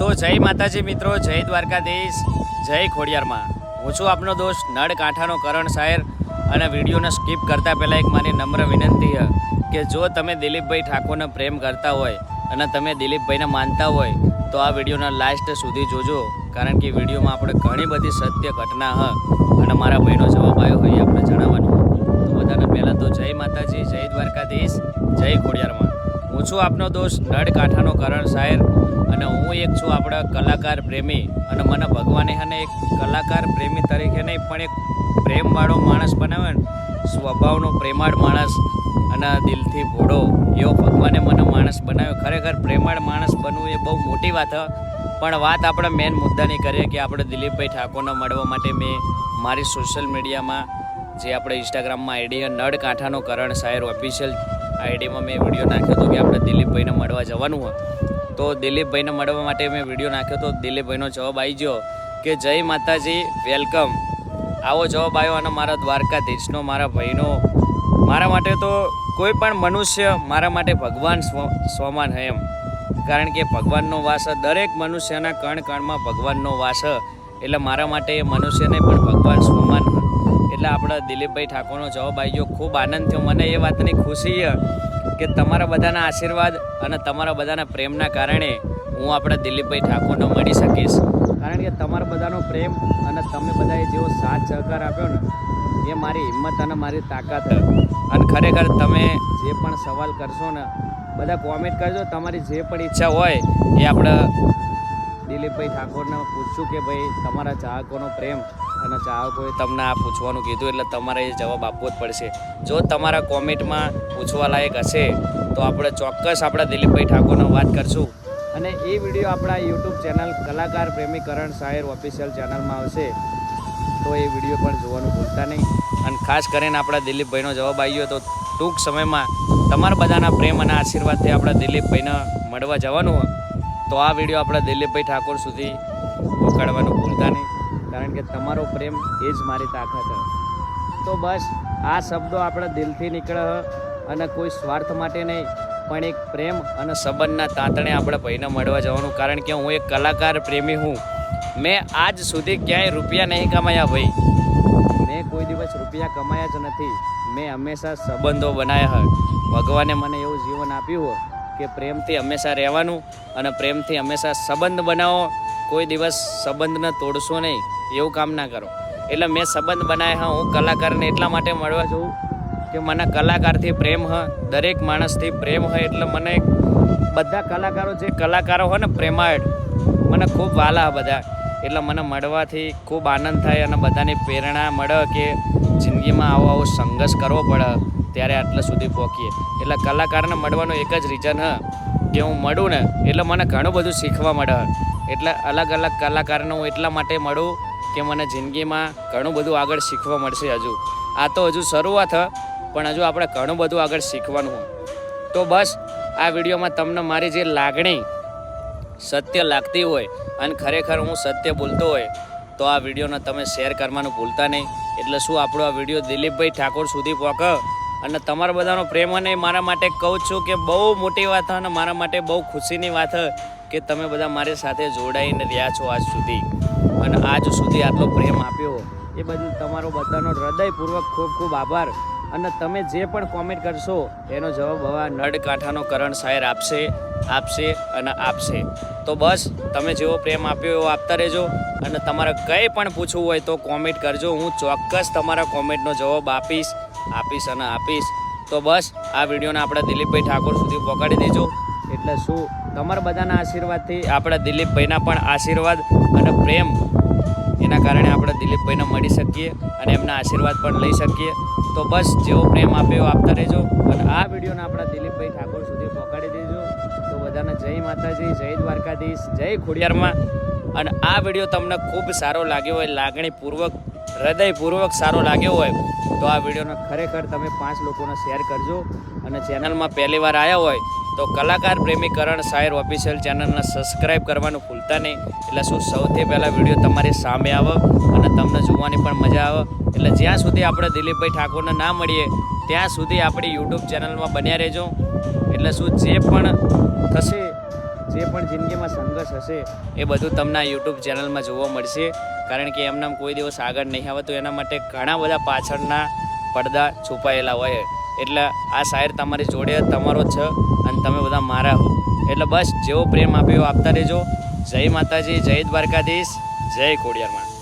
તો જય માતાજી મિત્રો, જય દ્વારકાધીશ, જય ખોડિયારમાં। હું છું આપનો દોસ્ત નળ કાંઠાનો કરણ શાયર। અને વિડીયોને સ્કીપ કરતા પહેલાં એક મારી નમ્ર વિનંતી છે કે જો તમે દિલીપભાઈ ઠાકોરને પ્રેમ કરતા હોય અને તમે દિલીપભાઈને માનતા હોય તો આ વિડીયોના લાસ્ટ સુધી જોજો, કારણ કે વિડીયોમાં આપણે ઘણી બધી સત્ય ઘટના અને મારા ભાઈનો જવાબ આવ્યો હોય આપણે જણાવવાનું। તો બધાને પહેલાં તો જય માતાજી, જય દ્વારકાધીશ, જય ખોડિયારમાં। હું છું આપનો દોસ્ત નળ કાંઠાનો કરણ શાયર અને હું એક છું આપણા કલાકાર પ્રેમી। અને મને ભગવાને એક કલાકાર પ્રેમી તરીકે નહીં પણ એક પ્રેમવાળો માણસ બનાવે ને, સ્વભાવનો પ્રેમાળ માણસ અને દિલથી ભોળો એવો ભગવાને મને માણસ બનાવ્યો। ખરેખર પ્રેમાળ માણસ બનવું એ બહુ મોટી વાત છે, પણ વાત આપણે મેન મુદ્દાની કરીએ કે આપણે દિલીપભાઈ ઠાકોરને મળવા માટે મેં મારી સોશિયલ મીડિયામાં જે આપણે ઇન્સ્ટાગ્રામમાં આઈડી નળ કાંઠાનો કરણ શાયર ઓફિશિયલ આઈડીમાં મેં વિડીયો નાખ્યો હતો કે આપણે દિલીપભાઈને મળવા જવાનું હોય। તો દિલીપભાઈને મળવા માટે મેં વિડીયો નાખ્યો તો દિલીપભાઈનો જવાબ આવી ગયો કે જય માતાજી, વેલકમ। આવો જવાબ આવ્યો અને મારા દ્વારકાધીશનો, મારા ભાઈનો, મારા માટે તો કોઈ પણ મનુષ્ય મારા માટે ભગવાન સમાન છે એમ, કારણ કે ભગવાનનો વાસ દરેક મનુષ્યના કણ કણમાં ભગવાનનો વાસ, એટલે મારા માટે એ મનુષ્યને પણ ભગવાન સમાન। એટલે આપણા દિલીપભાઈ ઠાકોરનો જવાબ આવી ગયો, ખૂબ આનંદ થયો મને એ વાતની ખુશી છે કે તમારા બધાના આશીર્વાદ અને તમારા બધાના પ્રેમના કારણે હું આપણા દિલીપભાઈ ઠાકોરને મળી શકીશ, કારણ કે તમારા બધાનો પ્રેમ અને તમે બધાએ જેવો સાથ સહકાર આપ્યો ને એ મારી હિંમત અને મારી તાકાત છે। અને ખરેખર તમે જે પણ સવાલ કરશો ને બધા કોમેન્ટ કરજો, તમારી જે પણ ઈચ્છા હોય એ આપણે દિલીપભાઈ ઠાકોરને પૂછશું કે ભાઈ તમારા ચાહકોનો પ્રેમ અને ચાહકોએ તમને આ પૂછવાનું કીધું એટલે તમારે એ જવાબ આપવો જ પડશે। જો તમારા કોમેન્ટમાં પૂછવા લાયક હશે તો આપણે ચોક્કસ આપણા દિલીપભાઈ ઠાકોરનો વાત કરશું। અને એ વિડીયો આપણા યુટ્યુબ ચેનલ કલાકાર પ્રેમી કરણ શાયર ઓફિશિયલ ચેનલમાં આવશે, તો એ વિડીયો પણ જોવાનું ભૂલતા નહીં। અને ખાસ કરીને આપણા દિલીપભાઈનો જવાબ આવી ગયો તો ટૂંક સમયમાં તમારા બધાના પ્રેમ અને આશીર્વાદથી આપણા દિલીપભાઈને મળવા જવાનું હોય તો આ વિડીયો આપણા દિલીપભાઈ ઠાકોર સુધી પહોંચાડવાનું ભૂલતા નહીં, કારણ કે તમારો પ્રેમ એ જ મારી તાકાત છે। તો બસ આ શબ્દો આપણા દિલથી નીકળે અને કોઈ સ્વાર્થ માટે નહીં પણ એક પ્રેમ અને સંબંધના તાંતણે આપણા ભાઈને મળવા જવાનું, કારણ કે હું એક કલાકાર પ્રેમી હું। મેં આજ સુધી ક્યાંય રૂપિયા નહીં કમાયા ભાઈ, મેં કોઈ દિવસ રૂપિયા કમાયા જ નથી, મેં હંમેશા સંબંધો બનાવ્યા હોય। ભગવાને મને એવું જીવન આપ્યું હોય કે પ્રેમથી હંમેશા રહેવાનું અને પ્રેમથી હંમેશા સંબંધ બનાવો, કોઈ દિવસ સંબંધને તોડશો નહીં એવું કામ ના કરો। એટલે મેં સંબંધ બનાવ્યા, હું કલાકારને એટલા માટે મળવા જઉં કે મને કલાકારથી પ્રેમ હ, દરેક માણસથી પ્રેમ હોય, એટલે મને બધા કલાકારો જે કલાકારો હોય ને પ્રેમાળ મને ખૂબ વાલા બધા, એટલે મને મળવાથી ખૂબ આનંદ થાય અને બધાની પ્રેરણા મળે કે જિંદગીમાં આવો સંઘર્ષ કરવો પડે ત્યારે આટલા સુધી પહોંચીએ। એટલે કલાકારને મળવાનું એક જ રીઝન હ કે હું મળું ને એટલે મને ઘણું બધું શીખવા મળે, એટલે અલગ અલગ કલાકારને હું એટલા માટે મળું કે મને જિંદગીમાં ઘણું બધું આગળ શીખવા મળશે। હજુ આ તો હજુ શરૂઆત હ, પણ હજુ આપણે ઘણું બધું આગળ શીખવાનું હોય। તો બસ આ વિડીયોમાં તમને મારી જે લાગણી સત્ય લાગતી હોય અને ખરેખર હું સત્ય બોલતો હોય તો આ વિડીયોને તમે શેર કરવાનું ભૂલતા નહીં। એટલે શું આપણો આ વિડીયો દિલીપભાઈ ઠાકોર સુધી પહોંચે અને તમારા બધાનો પ્રેમ અને મારા માટે કહું છું કે બહુ મોટી વાત અને મારા માટે બહુ ખુશીની વાત કે તમે બધા મારી સાથે જોડાઈને રહ્યા છો આજ સુધી, અને આજ સુધી આટલો પ્રેમ આપ્યો એ બદલ તમારો બધાનો હૃદયપૂર્વક ખૂબ ખૂબ આભાર। અને તમે જે પણ કોમેન્ટ કરશો એનો જવાબ હવે નળ કાંઠાનો કરણ શાયર આપશે અને આપશે। તો બસ તમે જેવો પ્રેમ આપ્યો એવો આપતા રહેજો, અને તમારે કંઈ પણ પૂછવું હોય તો કોમેન્ટ કરજો, હું ચોક્કસ તમારા કોમેન્ટનો જવાબ આપીશ। તો બસ આ વિડીયોને આપણા દિલીપભાઈ ઠાકોર સુધી પહોંચાડી દેજો, એટલે શું તમારા બધાના આશીર્વાદથી આપણા દિલીપભાઈના પણ આશીર્વાદ અને પ્રેમ એના કારણે આપણે દિલીપભાઈને મળી શકીએ અને એમના આશીર્વાદ પણ લઈ શકીએ। તો બસ જેવો પ્રેમ આપ્યો આપતા રહેજો અને આ વિડીયોને આપણા દિલીપભાઈ ઠાકોર સુધી પહોંચાડી દેજો। તો બધાને જય માતાજી, જય દ્વારકાધીશ, જય ખોડિયારમાં। અને આ વિડીયો તમને ખૂબ સારો લાગ્યો હોય, લાગણીપૂર્વક હૃદયપૂર્વક સારો લાગ્યો હોય તો આ વિડીયોને ખરેખર તમે 5 લોકોને શેર કરજો। અને ચેનલમાં પહેલી વાર આવ્યા હોય તો કલાકાર પ્રેમી કરણ શાયર ઓફિશિયલ ચેનલને સબસ્ક્રાઈબ કરવાનું ભૂલતા નહીં, એટલે શું સૌથી પહેલાં વિડીયો તમારી સામે આવે અને તમને જોવાની પણ મજા આવે। એટલે જ્યાં સુધી આપણે દિલીપભાઈ ઠાકોરને ના મળીએ ત્યાં સુધી આપણી યુટ્યુબ ચેનલમાં બન્યા રહેજો। એટલે શું જે પણ થશે, જે પણ જિંદગીમાં સંઘર્ષ હશે એ બધું તમને આ યુટ્યુબ ચેનલમાં જોવા મળશે. કારણ કે એમનામ કોઈ દિવસ આગળ નહીં આવે તો એના માટે ઘણા બધા પાછળના પડદા છુપાયેલા હોય. એટલે આ શાયર તમારી જોડે તમારો જ છે અને તમે બધા મારા હો. એટલે બસ જેવો પ્રેમ આપ્યો આપતા રહેજો. જય માતાજી, જય દ્વારકાધીશ, જય ખોડિયારમાં.